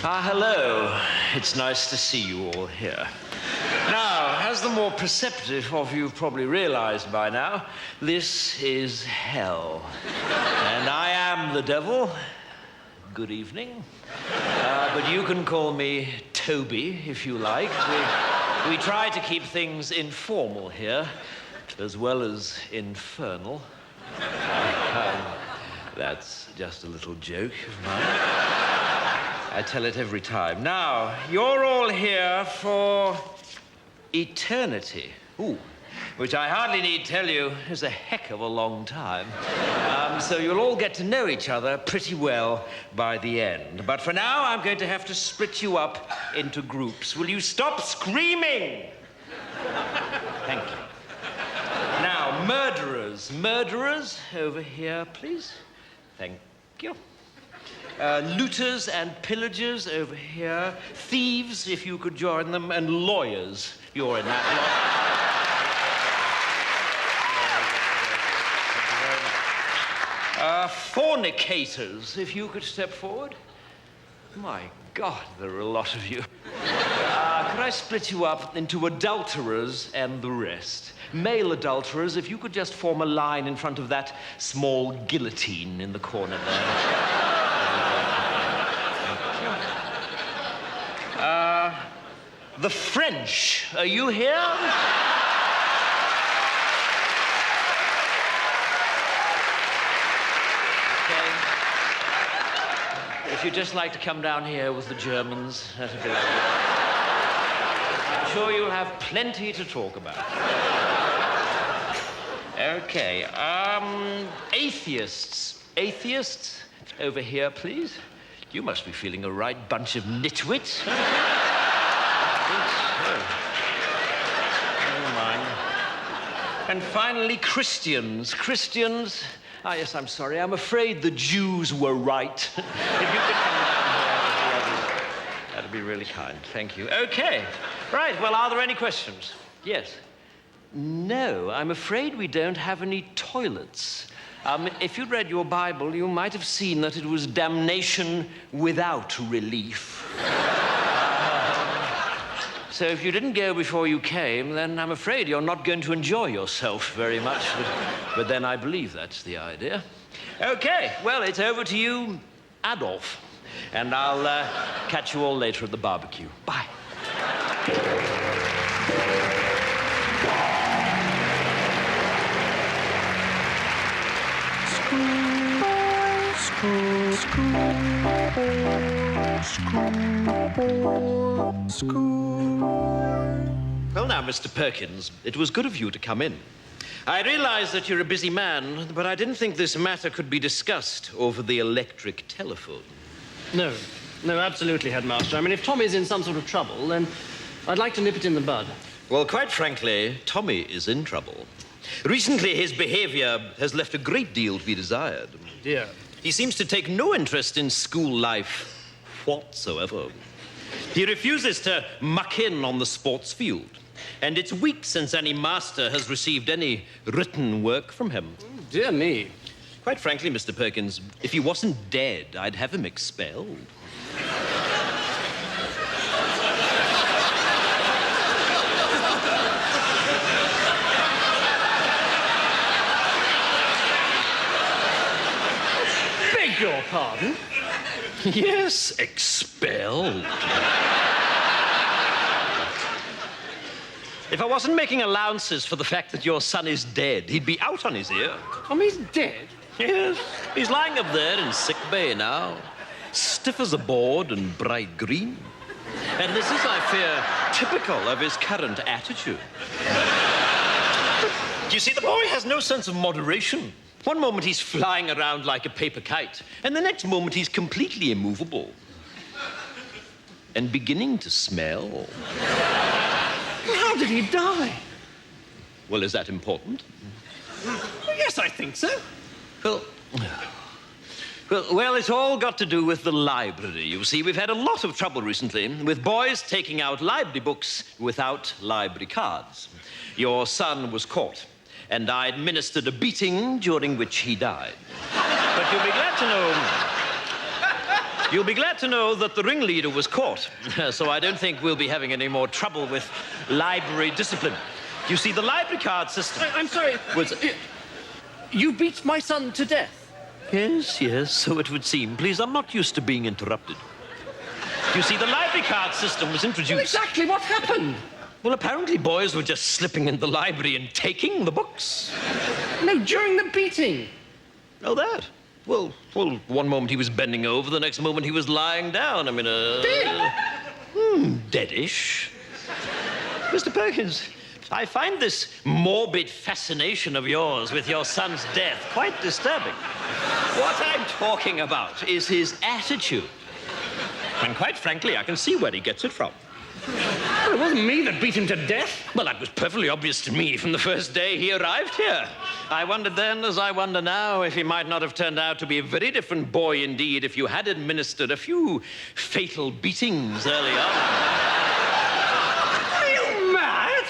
Hello. It's nice to see you all here. Now, as the more perceptive of you have probably realized by now, this is hell. And I am the devil. Good evening. But you can call me Toby, if you like. We try to keep things informal here, as well as infernal. That's just a little joke of mine. I tell it every time. Now, you're all here for eternity. Ooh, which I hardly need tell you is a heck of a long time. So you'll all get to know each other pretty well by the end. But for now, I'm going to have to split you up into groups. Will you stop screaming? Thank you. Now, murderers. Murderers, over here, please. Thank you. Looters and pillagers over here. Thieves, if you could join them. And lawyers. You're in that lot. Fornicators, if you could step forward. My God, there are a lot of you. Could I split you up into adulterers and the rest? Male adulterers, if you could just form a line in front of that small guillotine in the corner there. The French, are you here? Okay. If you'd just like to come down here with the Germans, that'd be lovely. I'm sure you'll have plenty to talk about. Okay, atheists. Atheists, over here, please. You must be feeling a right bunch of nitwits. Never mind. And finally, Christians. Christians. Ah, yes, I'm sorry. I'm afraid the Jews were right. If you could come down here, that'd be really kind. Thank you. Okay. Right. Well, are there any questions? Yes. No, I'm afraid we don't have any toilets. If you'd read your Bible, you might have seen that it was damnation without relief. So if you didn't go before you came, then I'm afraid you're not going to enjoy yourself very much. But then I believe that's the idea. Okay, well, it's over to you, Adolf. And I'll catch you all later at the barbecue. Bye. Well, now, Mr. Perkins, it was good of you to come in. I realize that you're a busy man, but I didn't think this matter could be discussed over the electric telephone. No, absolutely, Headmaster. I mean, if Tommy's in some sort of trouble, then I'd like to nip it in the bud. Well, quite frankly, Tommy is in trouble. Recently, his behavior has left a great deal to be desired. Dear. He seems to take no interest in school life whatsoever. He refuses to muck in on the sports field. And it's weeks since any master has received any written work from him. Dear me. Quite frankly, Mr. Perkins, if he wasn't dead, I'd have him expelled. Beg your pardon? Yes, expelled. If I wasn't making allowances for the fact that your son is dead, he'd be out on his ear. Tommy's dead? Yes, he's lying up there in sick bay now, stiff as a board and bright green. And this is, I fear, typical of his current attitude. You see, the boy has no sense of moderation. One moment he's flying around like a paper kite, and the next moment he's completely immovable. And beginning to smell. How did he die? Well, is that important? Yes, I think so. Well, it's all got to do with the library. You see, we've had a lot of trouble recently with boys taking out library books without library cards. Your son was caught, and I administered a beating during which he died. But you'll be glad to know... You'll be glad to know that the ringleader was caught, so I don't think we'll be having any more trouble with library discipline. You see, the library card system... I'm sorry. You beat my son to death? Yes, so it would seem. Please, I'm not used to being interrupted. You see, the library card system was introduced... Well, exactly what happened? Well, apparently boys were just slipping in the library and taking the books. No, during the beating. Oh, that? Well, one moment he was bending over, the next moment he was lying down. I mean, deadish. Mr. Perkins, I find this morbid fascination of yours with your son's death quite disturbing. What I'm talking about is his attitude. And quite frankly, I can see where he gets it from. Well, it wasn't me that beat him to death. Well, that was perfectly obvious to me from the first day he arrived here. I wondered then, as I wonder now, if he might not have turned out to be a very different boy indeed if you had administered a few fatal beatings early on. Are you mad?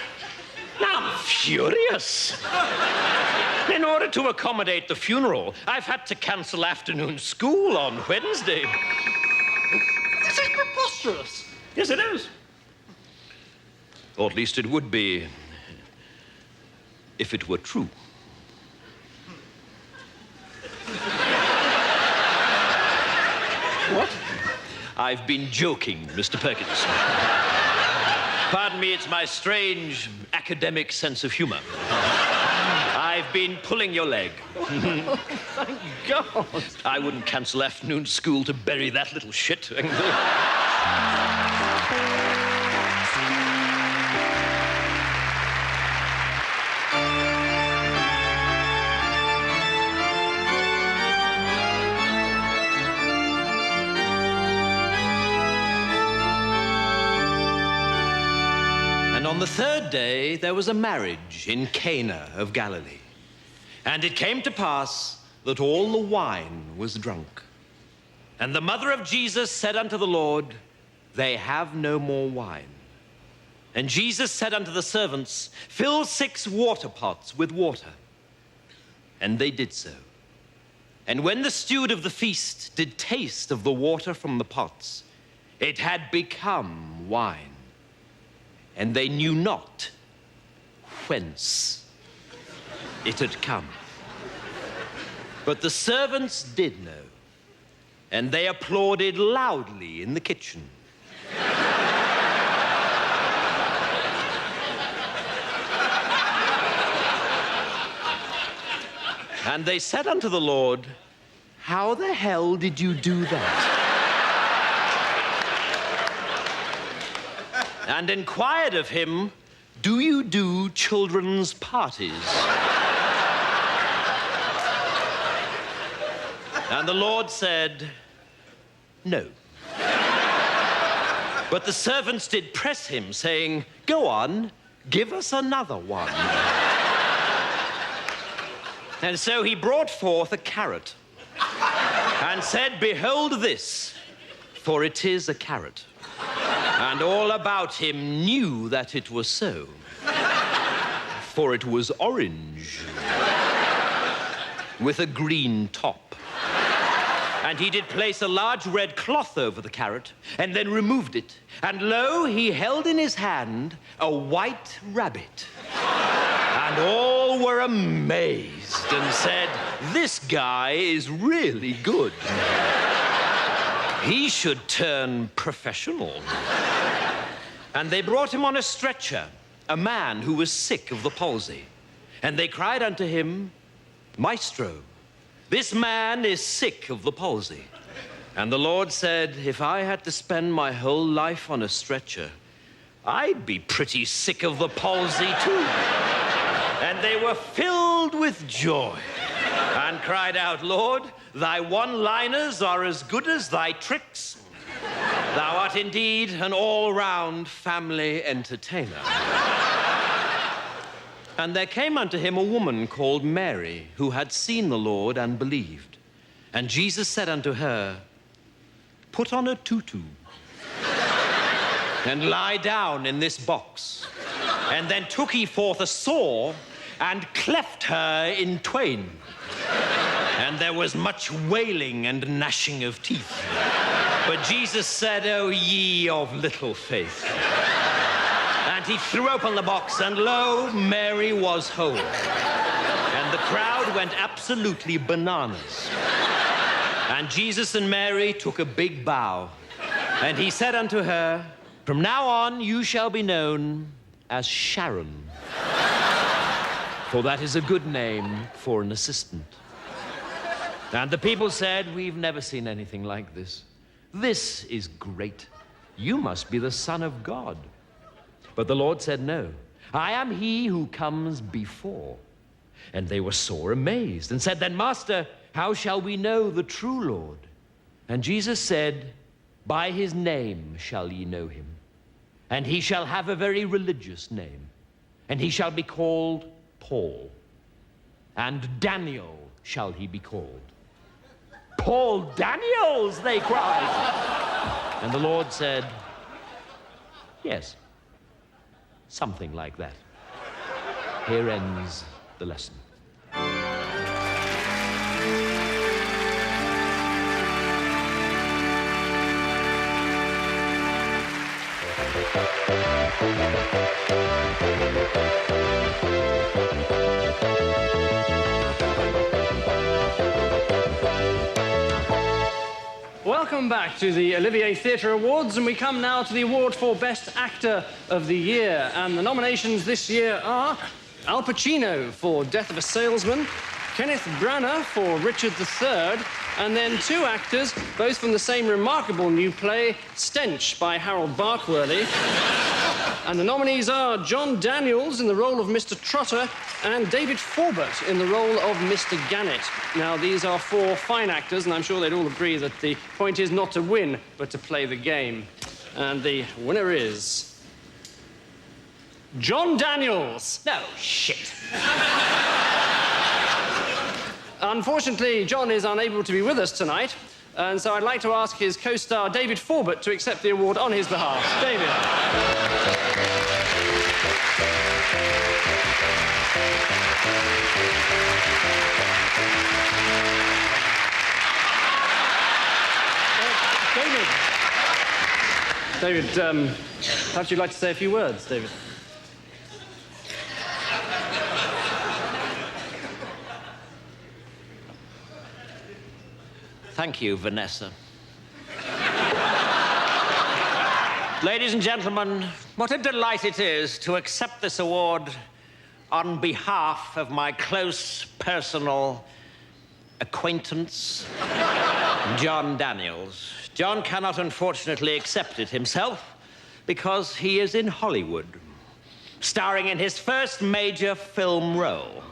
I'm furious. In order to accommodate the funeral, I've had to cancel afternoon school on Wednesday. This is preposterous. Yes, it is. Or at least it would be if it were true. What? I've been joking, Mr. Perkins. Pardon me, it's my strange academic sense of humor. I've been pulling your leg. Oh, thank God. I wouldn't cancel afternoon school to bury that little shit. And on the third day, there was a marriage in Cana of Galilee. And it came to pass that all the wine was drunk. And the mother of Jesus said unto the Lord, They have no more wine. And Jesus said unto the servants, Fill 6 water pots with water. And they did so. And when the steward of the feast did taste of the water from the pots, it had become wine. And they knew not whence it had come. But the servants did know, and they applauded loudly in the kitchen. And they said unto the Lord, How the hell did you do that? And inquired of him, Do you do children's parties? And the Lord said, No. But the servants did press him, saying, Go on, give us another one. And so he brought forth a carrot and said, Behold this, for it is a carrot. And all about him knew that it was so, for it was orange with a green top. And he did place a large red cloth over the carrot, and then removed it. And lo, he held in his hand a white rabbit. And all were amazed and said, This guy is really good. He should turn professional. And they brought him on a stretcher, a man who was sick of the palsy. And they cried unto him, Maestro, this man is sick of the palsy. And the Lord said, If I had to spend my whole life on a stretcher, I'd be pretty sick of the palsy too. And they were filled with joy and cried out, Lord, thy one-liners are as good as thy tricks. Thou art indeed an all-round family entertainer. And there came unto him a woman called Mary, who had seen the Lord and believed. And Jesus said unto her, Put on a tutu and lie down in this box. And then took he forth a saw and cleft her in twain. And there was much wailing and gnashing of teeth. But Jesus said, "O ye of little faith." And he threw open the box, and lo, Mary was whole. And the crowd went absolutely bananas. And Jesus and Mary took a big bow. And he said unto her, "From now on you shall be known as Sharon. For that is a good name for an assistant." And the people said, "We've never seen anything like this. This is great. You must be the Son of God." But the Lord said, "No, I am he who comes before." And they were sore amazed and said, "Then, Master, how shall we know the true Lord?" And Jesus said, "By his name shall ye know him. And he shall have a very religious name. And he shall be called Paul. And Daniel shall he be called." "Paul Daniels," they cried. And the Lord said, "Yes, something like that." Here ends the lesson. Welcome back to the Olivier Theatre Awards, and we come now to the award for Best Actor of the Year. And the nominations this year are Al Pacino for Death of a Salesman, Kenneth Branagh for Richard III, and then two actors, both from the same remarkable new play, Stench by Harold Barkworthy. And the nominees are John Daniels in the role of Mr. Trotter and David Forbert in the role of Mr. Gannett. Now, these are four fine actors, and I'm sure they'd all agree that the point is not to win, but to play the game. And the winner is John Daniels. No, shit. Unfortunately, John is unable to be with us tonight, and so I'd like to ask his co-star David Forbert to accept the award on his behalf. David. David, perhaps you'd like to say a few words, David. Thank you, Vanessa. Ladies and gentlemen, what a delight it is to accept this award on behalf of my close personal acquaintance, John Daniels. John cannot, unfortunately, accept it himself because he is in Hollywood, starring in his first major film role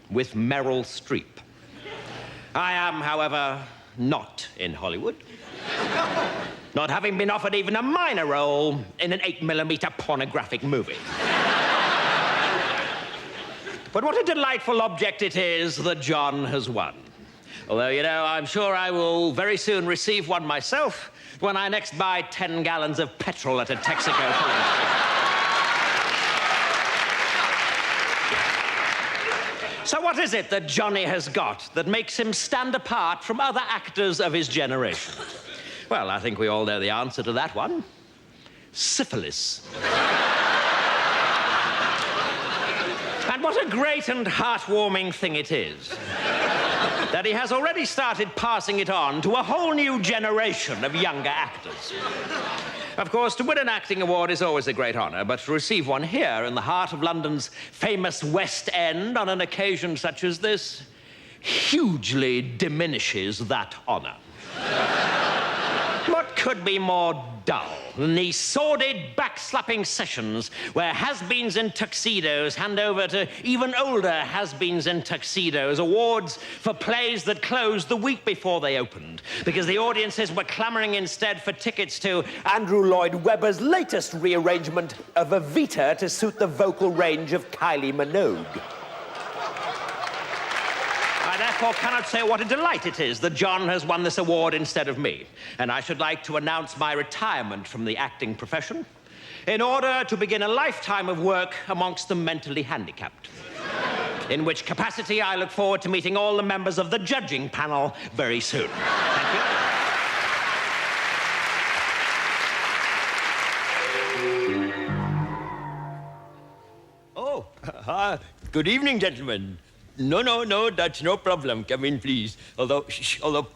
with Meryl Streep. I am, however, not in Hollywood, not having been offered even a minor role in an 8mm pornographic movie. But what a delightful object it is that John has won. Although, you know, I'm sure I will very soon receive one myself when I next buy 10 gallons of petrol at a Texaco filling station. So what is it that Johnny has got that makes him stand apart from other actors of his generation? Well, I think we all know the answer to that one. Syphilis. And what a great and heartwarming thing it is that he has already started passing it on to a whole new generation of younger actors. Of course, to win an acting award is always a great honor, but to receive one here in the heart of London's famous West End on an occasion such as this hugely diminishes that honor. What could be more dull than these sordid, backslapping sessions where has-beens in tuxedos hand over to even older has-beens in tuxedos awards for plays that closed the week before they opened because the audiences were clamoring instead for tickets to Andrew Lloyd Webber's latest rearrangement of Evita to suit the vocal range of Kylie Minogue. I therefore cannot say what a delight it is that John has won this award instead of me. And I should like to announce my retirement from the acting profession in order to begin a lifetime of work amongst the mentally handicapped. In which capacity I look forward to meeting all the members of the judging panel very soon. Thank you. Good evening, gentlemen. No, that's no problem. Come in, please. Although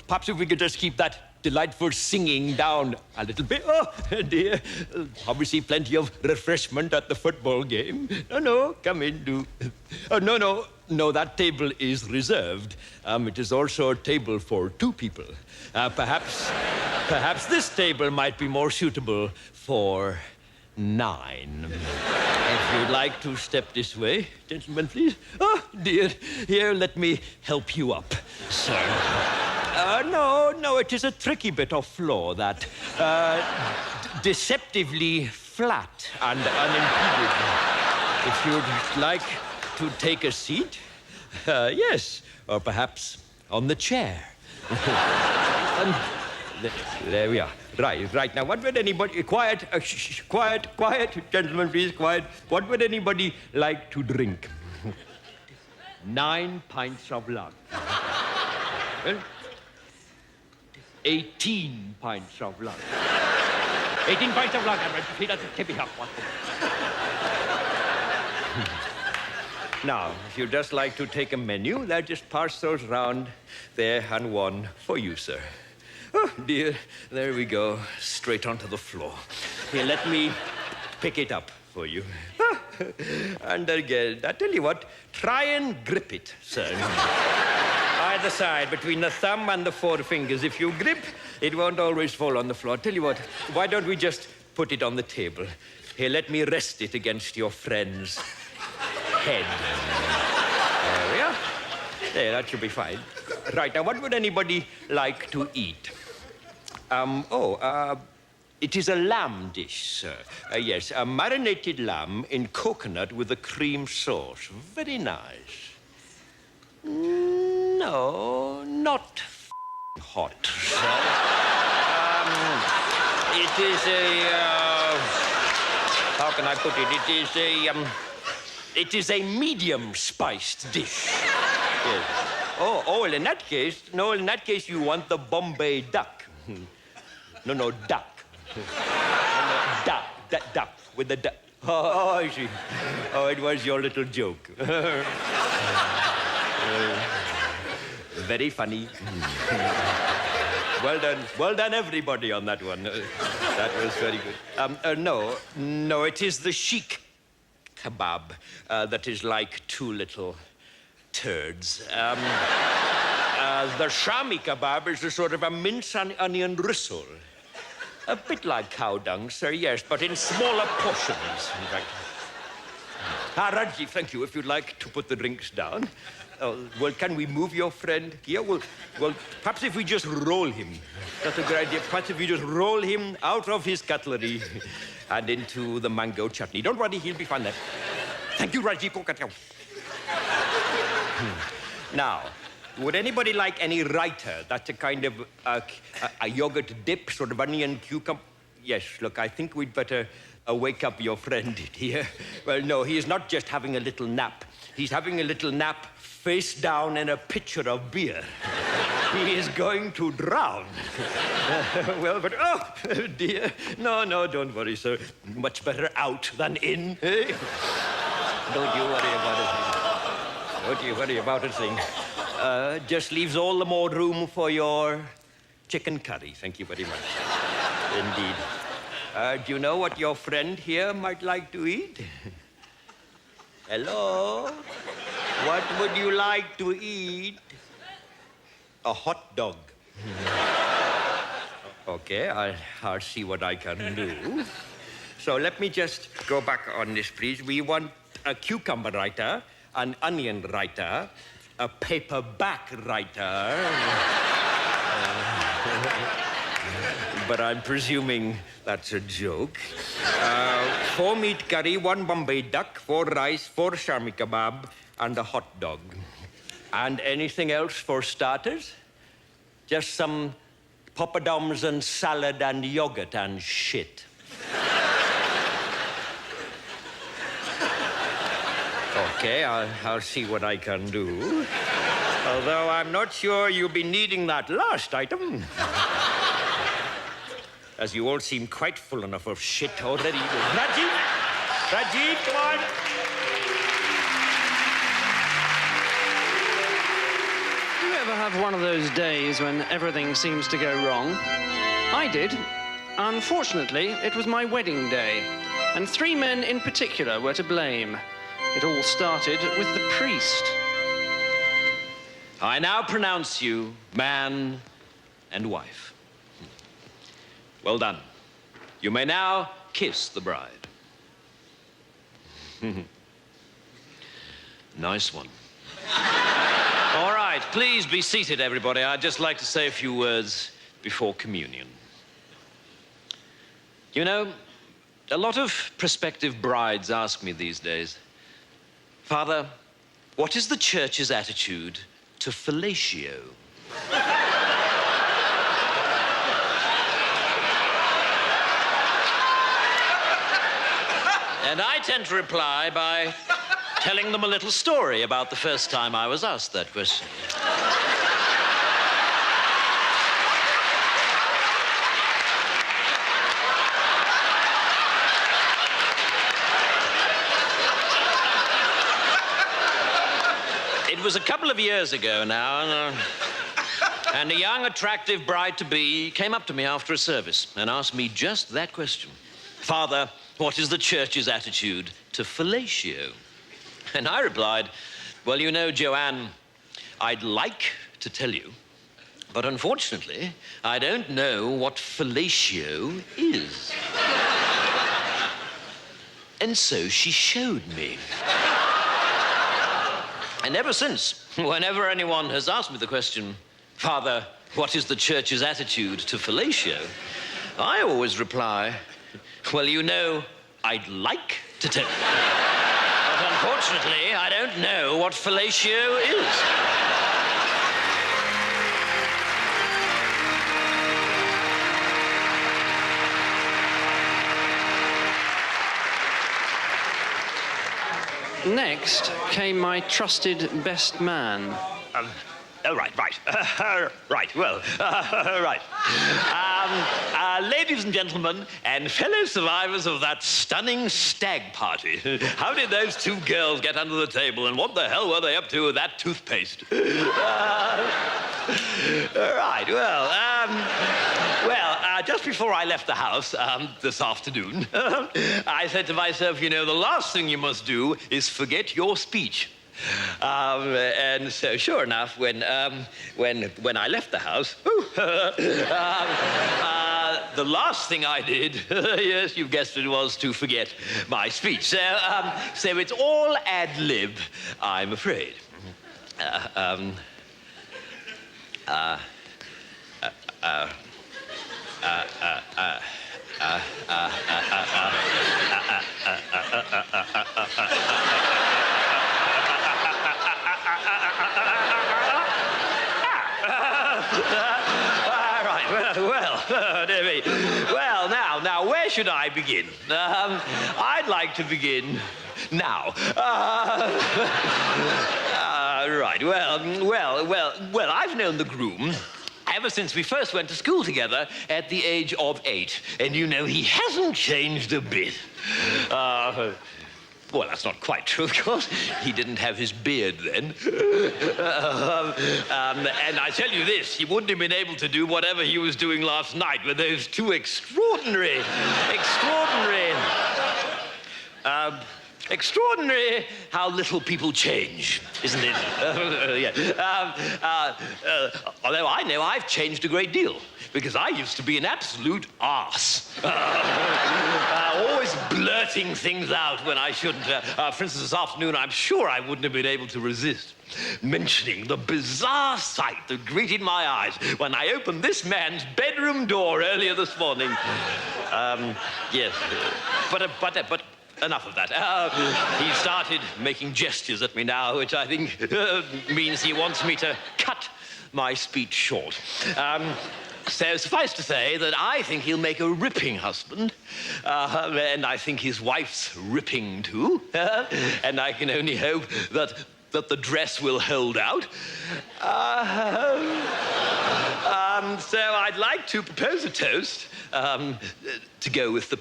perhaps if we could just keep that delightful singing down a little bit. Oh, dear. Obviously, plenty of refreshment at the football game. No, come in, do. Oh, no, that table is reserved. It is also a table for 2 people. Perhaps this table might be more suitable for 9. If you'd like to step this way, gentlemen, please. Oh, dear. Here, let me help you up, sir. No, it is a tricky bit of floor that deceptively flat and unimpeded. If you'd like to take a seat, yes, or perhaps on the chair. And there we are. Right. Now, what would anybody... Quiet, quiet, gentlemen, please, quiet. What would anybody like to drink? 9 pints of lager. Well, 18 pints of lager. 18 pints of lager. Now, if you'd just like to take a menu, they'll just pass those round there, and one for you, sir. Oh, dear. There we go. Straight onto the floor. Here, let me pick it up for you. And again, I tell you what, try and grip it, sir. Either side, between the thumb and the 4 fingers. If you grip, it won't always fall on the floor. Tell you what, why don't we just put it on the table? Here, let me rest it against your friend's head. There we are. There, that should be fine. Right, now, what would anybody like to eat? It is a lamb dish, sir. Yes, a marinated lamb in coconut with a cream sauce. Very nice. No, not hot, sir. It is how can I put it? It is a medium-spiced dish. Yes. Oh, in that case, you want the Bombay duck. No, duck. Duck, with the duck. Oh, I see. Oh, it was your little joke. Very funny. Well done, everybody, on that one. That was very good. No, it is the sheik kebab that is like 2 little turds. The shami kebab is a sort of a mince and onion risol. A bit like cow dung, sir, yes, but in smaller portions, in fact. Rajiv, thank you. If you'd like to put the drinks down. Well, can we move your friend here? Well, perhaps if we just roll him. That's a good idea. Perhaps if we just roll him out of his cutlery and into the mango chutney. Don't worry, he'll be fine there. Thank you, Rajiv. Now, would anybody like any raita? That's a kind of a yogurt dip, sort of onion cucumber. Yes, look, I think we'd better wake up your friend here. Well, no, he is not just having a little nap. He's having a little nap face down in a pitcher of beer. He is going to drown. Well, but, oh, dear. No, don't worry, sir. Much better out than in. Don't you worry about it. Don't you worry about a thing. Just leaves all the more room for your chicken curry. Thank you very much. Indeed. Do you know what your friend here might like to eat? Hello? What would you like to eat? A hot dog. Okay, I'll see what I can do. So let me just go back on this, please. We want a cucumber raita, an onion raita, a paperback raita. But I'm presuming that's a joke. 4 meat curry, 1 Bombay duck, 4 rice, 4 shami kebab, and a hot dog. And anything else for starters? Just some poppadoms and salad and yogurt and shit. Okay, I'll see what I can do. Although I'm not sure you'll be needing that last item. As you all seem quite full enough of shit already. Rajiv, come on. ever have one of those days when everything seems to go wrong? I did. Unfortunately, it was my wedding day, and 3 men in particular were to blame. It all started with the priest. I now pronounce you man and wife. Well done. You may now kiss the bride. Nice one. All right, please be seated, everybody. I'd just like to say a few words before communion. You know, a lot of prospective brides ask me these days, Father, what is the church's attitude to fellatio? And I tend to reply by telling them a little story about the first time I was asked that question. It was a couple of years ago now, and a young, attractive bride-to-be came up to me after a service and asked me just that question. Father, what is the church's attitude to fellatio? And I replied, well, you know, Joanne, I'd like to tell you, but unfortunately, I don't know what fellatio is. And so she showed me. And ever since, whenever anyone has asked me the question, Father, what is the church's attitude to fellatio? I always reply, well, you know, I'd like to tell you. But unfortunately, I don't know what fellatio is. Next came my trusted best man. Right. Ladies and gentlemen, and fellow survivors of that stunning stag party, how did those 2 girls get under the table, and what the hell were they up to with that toothpaste? Just before I left the house this afternoon, I said to myself, you know, the last thing you must do is forget your speech. And so, sure enough, when I left the house, the last thing I did, yes, you've guessed it, was to forget my speech. So it's all ad lib, I'm afraid. Dear me. Well, now, where should I begin? I'd like to begin now. Right. Well, I've known the groom ever since we first went to school together at the age of 8. And you know, he hasn't changed a bit. Well, that's not quite true, of course. He didn't have his beard then. And I tell you this, he wouldn't have been able to do whatever he was doing last night with those 2 extraordinary how little people change, isn't it? Although I know I've changed a great deal, because I used to be an absolute arse. Always blurting things out when I shouldn't. For instance, this afternoon, I'm sure I wouldn't have been able to resist mentioning the bizarre sight that greeted my eyes when I opened this man's bedroom door earlier this morning. Yes, but enough of that. He started making gestures at me now, which I think means he wants me to cut my speech short. So suffice to say that I think he'll make a ripping husband, and I think his wife's ripping too, and I can only hope that the dress will hold out. So I'd like to propose a toast to go with the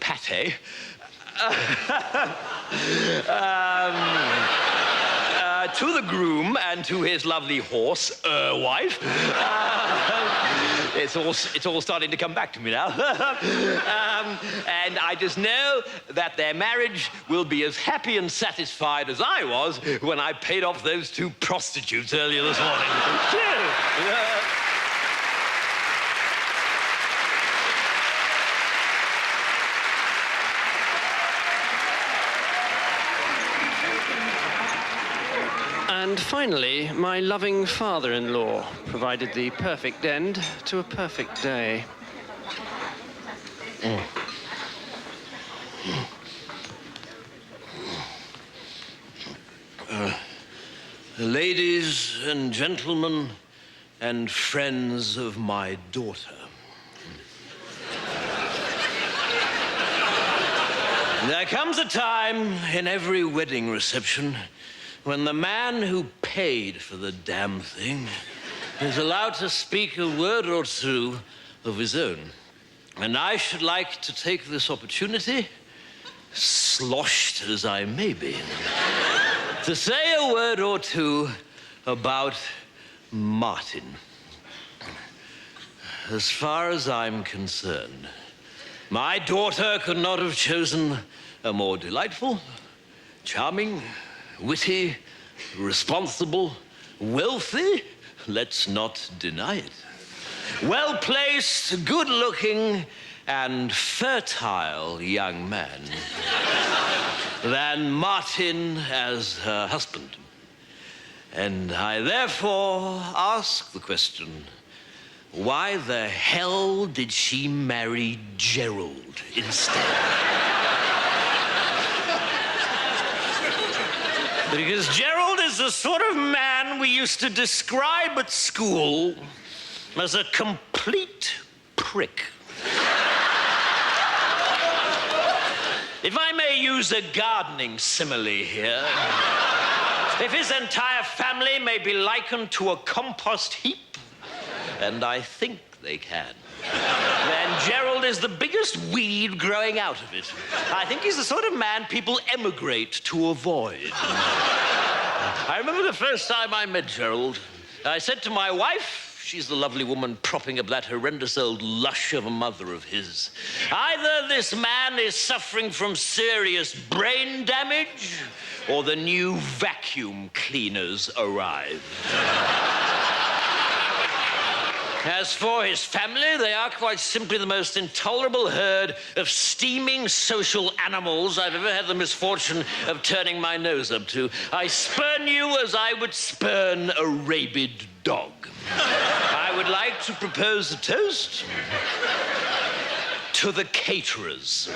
to the groom and to his lovely horse, wife. It's all starting to come back to me now. And I just know that their marriage will be as happy and satisfied as I was when I paid off those 2 prostitutes earlier this morning. And finally, my loving father-in-law provided the perfect end to a perfect day. Ladies and gentlemen and friends of my daughter. There comes a time in every wedding reception when the man who paid for the damn thing is allowed to speak a word or 2 of his own. And I should like to take this opportunity, sloshed as I may be, to say a word or 2 about Martin. As far as I'm concerned, my daughter could not have chosen a more delightful, charming, witty, responsible, wealthy, let's not deny it, well-placed, good-looking, and fertile young man than Martin as her husband. And I therefore ask the question, why the hell did she marry Gerald instead? Because Gerald is the sort of man we used to describe at school as a complete prick. If I may use a gardening simile here, if his entire family may be likened to a compost heap, and I think they can, then Gerald is the biggest weed growing out of it. I think he's the sort of man people emigrate to avoid. I remember the first time I met Gerald, I said to my wife, she's the lovely woman propping up that horrendous old lush of a mother of his, either this man is suffering from serious brain damage, or the new vacuum cleaners arrived. As for his family, they are quite simply the most intolerable herd of steaming social animals I've ever had the misfortune of turning my nose up to. I spurn you as I would spurn a rabid dog. I would like to propose a toast to the caterers.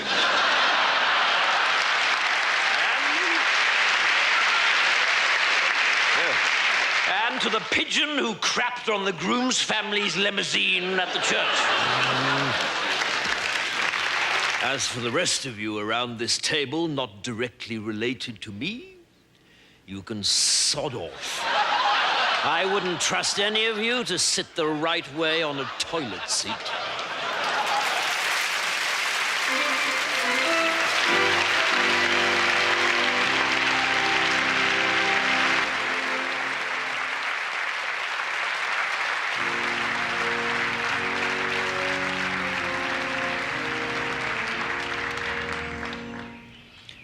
And to the pigeon who crapped on the groom's family's limousine at the church. As for the rest of you around this table, not directly related to me, you can sod off. I wouldn't trust any of you to sit the right way on a toilet seat.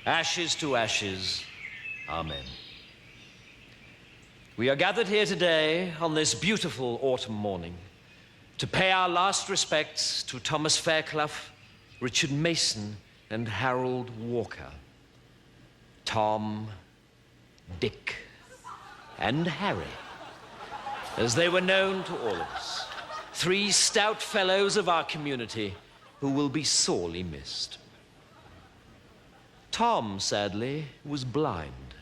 Ashes to ashes, amen. We are gathered here today on this beautiful autumn morning to pay our last respects to Thomas Fairclough, Richard Mason, and Harold Walker. Tom, Dick, and Harry, as they were known to all of us. 3 stout fellows of our community who will be sorely missed. Tom, sadly, was blind,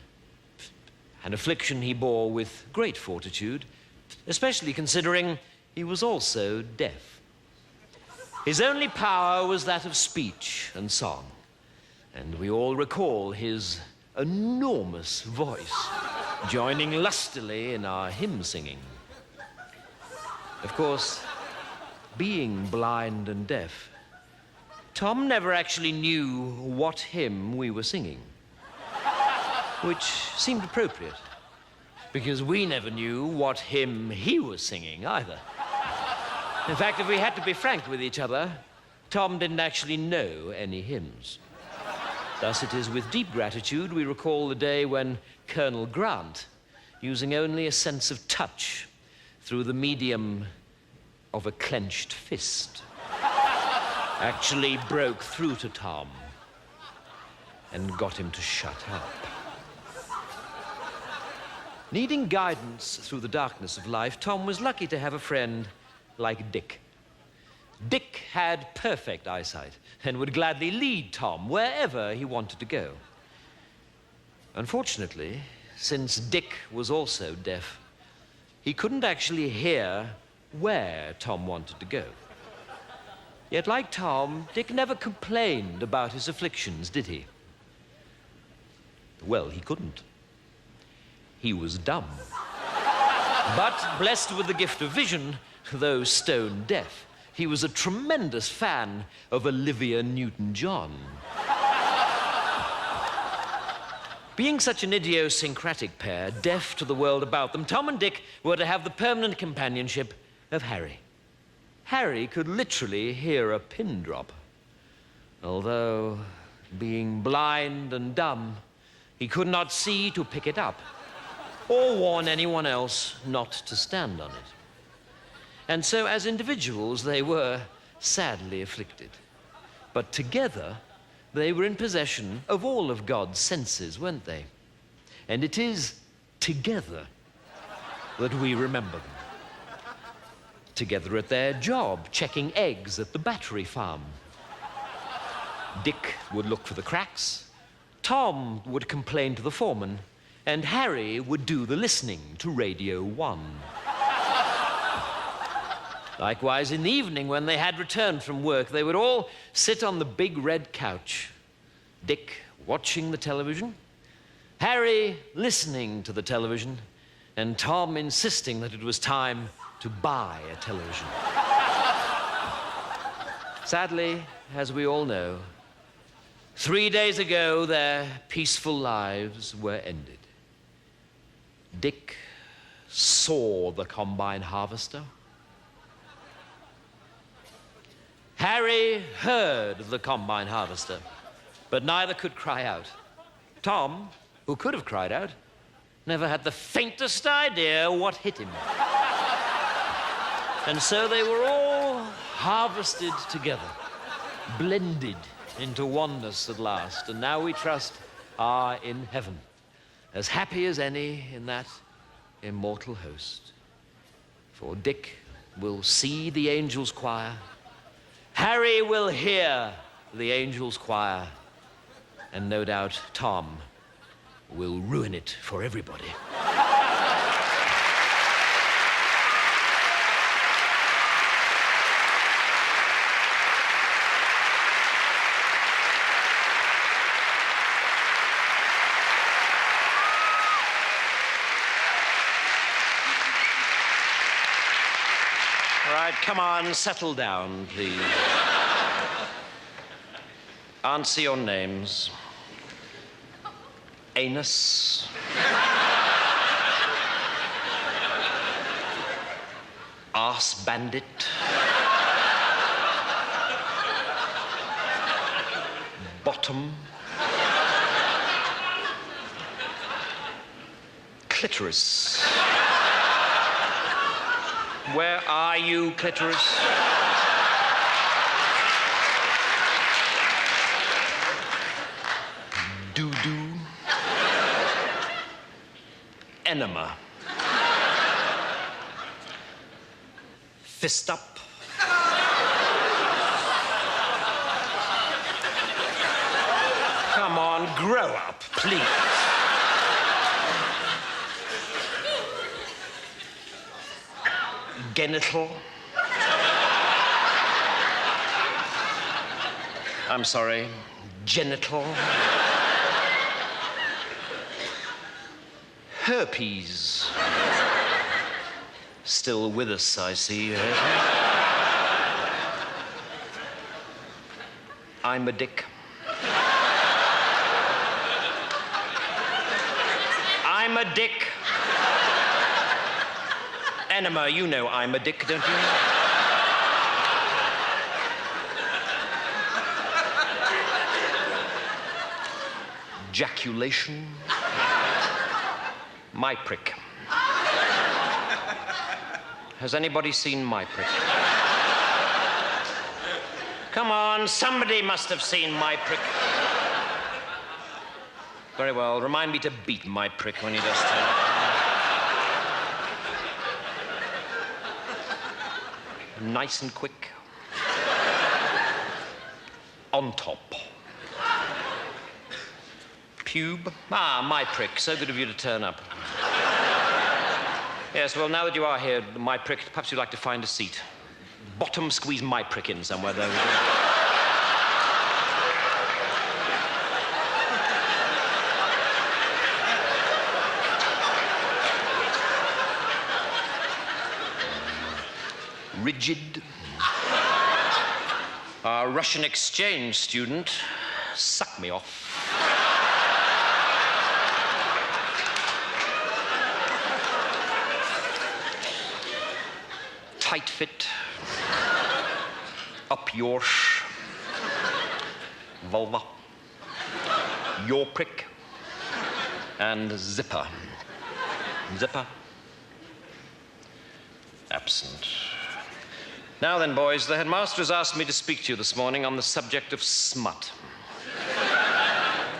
an affliction he bore with great fortitude, especially considering he was also deaf. His only power was that of speech and song, and we all recall his enormous voice joining lustily in our hymn singing. Of course, being blind and deaf, Tom never actually knew what hymn we were singing, which seemed appropriate, because we never knew what hymn he was singing either. In fact, if we had to be frank with each other, Tom didn't actually know any hymns. Thus, it is with deep gratitude we recall the day when Colonel Grant, using only a sense of touch through the medium of a clenched fist, actually broke through to Tom and got him to shut up. Needing guidance through the darkness of life, Tom was lucky to have a friend like Dick. Dick had perfect eyesight and would gladly lead Tom wherever he wanted to go. Unfortunately, since Dick was also deaf, he couldn't actually hear where Tom wanted to go. Yet, like Tom, Dick never complained about his afflictions, did he? Well, he couldn't. He was dumb. But blessed with the gift of vision, though stone deaf, he was a tremendous fan of Olivia Newton-John. Being such an idiosyncratic pair, deaf to the world about them, Tom and Dick were to have the permanent companionship of Harry. Harry could literally hear a pin drop. Although, being blind and dumb, he could not see to pick it up or warn anyone else not to stand on it. And so, as individuals, they were sadly afflicted. But together, they were in possession of all of God's senses, weren't they? And it is together that we remember them. Together at their job, checking eggs at the battery farm. Dick would look for the cracks, Tom would complain to the foreman, and Harry would do the listening to Radio 1. Likewise, in the evening, when they had returned from work, they would all sit on the big red couch. Dick watching the television, Harry listening to the television, and Tom insisting that it was time to buy a television. Sadly, as we all know, 3 days ago, their peaceful lives were ended. Dick saw the combine harvester. Harry heard the combine harvester, but neither could cry out. Tom, who could have cried out, never had the faintest idea what hit him. And so they were all harvested together, blended into oneness at last, and now we trust are in heaven, as happy as any in that immortal host. For Dick will see the angels' choir, Harry will hear the angels' choir, and no doubt Tom will ruin it for everybody. All right, come on, settle down, please. Answer your names. Anus. Arse bandit. Bottom. Clitoris. Where are you, clitoris? Doo-doo. Enema. Fist up. Come on, grow up, please. Genital. I'm sorry, genital. Herpes. Still with us, I see. I'm a dick. I'm a dick. enema, you know I'm a dick, don't you? Ejaculation. My prick. Has anybody seen my prick? Come on, somebody must have seen my prick. Very well, remind me to beat my prick when he does turn up. Nice and quick. On top. Pube. Ah, my prick. So good of you to turn up. Yes, well, now that you are here, my prick, perhaps you'd like to find a seat. Bottom, squeeze my prick in somewhere, though. Rigid. Our Russian exchange student, suck me off. Tight fit, up your vulva, your prick, and zipper. Zipper. Absent. Now then, boys, the headmaster has asked me to speak to you this morning on the subject of smut.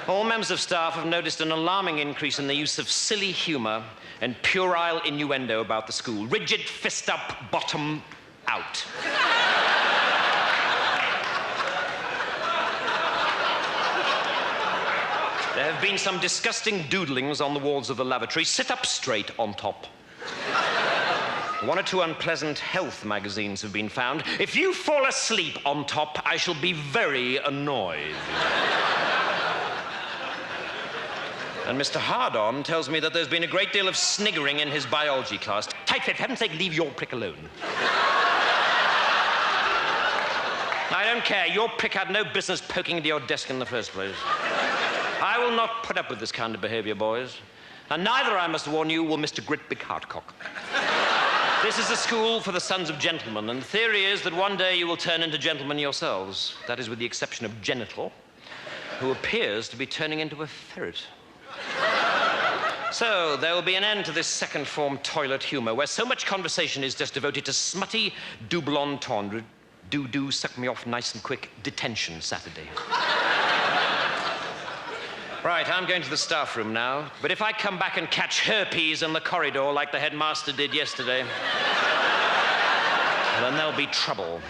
All members of staff have noticed an alarming increase in the use of silly humor and puerile innuendo about the school. Rigid, fist up, bottom out. There have been some disgusting doodlings on the walls of the lavatory. Sit up straight on top. One or two unpleasant health magazines have been found. If you fall asleep on top, I shall be very annoyed. And Mr. Hardon tells me that there's been a great deal of sniggering in his biology class. Tight fit, for heaven's sake, leave your prick alone. I don't care. Your prick had no business poking into your desk in the first place. I will not put up with this kind of behavior, boys. And neither, I must warn you, will Mr. Grit Big Heartcock. This is a school for the sons of gentlemen, and the theory is that one day you will turn into gentlemen yourselves. That is with the exception of Genital, who appears to be turning into a ferret. So, there will be an end to this second form toilet humor, where so much conversation is just devoted to smutty, double entendre, do, suck me off nice and quick, detention Saturday. Right, I'm going to the staff room now, but if I come back and catch herpes in the corridor like the headmaster did yesterday, then there'll be trouble.